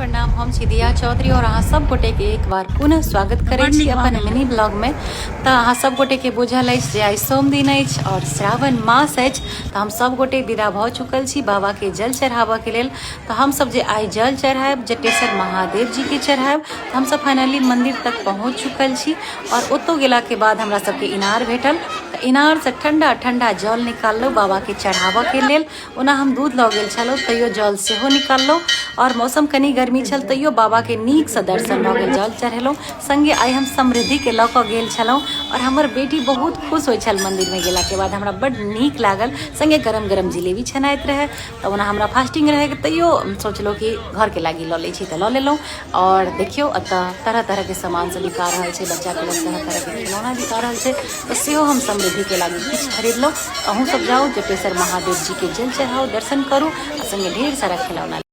प्रणाम, हम छी दिया चौधरी और अहाँ सब गोटे के एक बार पुनः स्वागत करै छी अपन मिनी ब्लॉग में। तो अहाँ सब गोटे के बुझल अछि जे आइ सोम दिन अछि और श्रावण मास अछि, तो हम सब गोटे विदा भ चुकल छी बाबा के जल चढ़ाबऽ के लेल। तो हम सब जे आइ जल चढ़ायब जटेश्वर महादेव जी के चढ़ायब, तो हम सब फाइनली मंदिर तक पहुँच चुकल छी और ओतौ गेला के बाद हमरा सबके इनार भेटल। इनार से ठंडा ठंडा जल निकाललहुँ बाबा के चढ़ाबऽ के लेल। ओना हम दूध लऽ गेल छलहुँ तैयो जल सेहो निकाललहुँ और मौसम कनी गर्मी छल तैयो बाबा के नीक से दर्शन भऽ गेल, जल चढ़ेलहुँ। संगे आइ हम समृद्धि के लऽ कऽ गेल छलहुँ और हमर बेटी बहुत खुश होइ छल मंदिर में गेला के बाद, हमरा बड्ड नीक लागल। संगे गरम गरम जिलेबी छनाइत रहे, तो ओना हमरा फास्टिंग रहे तैयो सोचलहुँ कि घर के लागी लऽ लै छी तऽ लऽ लेलहुँ। और देखियौ एतऽ तरह तरह के सामान सब बिका रहल छै, बच्चा के लोग तरह तरह के खिलौना बिका रहल छै, तो सेहो हम समृद्धि के लागी किछु खरीदलहुँ। अहूँ सब जाउ जटेश्वर महादेव जी के जल चढ़ाउ, दर्शन करू आ संगे ढेर सारा खिलौना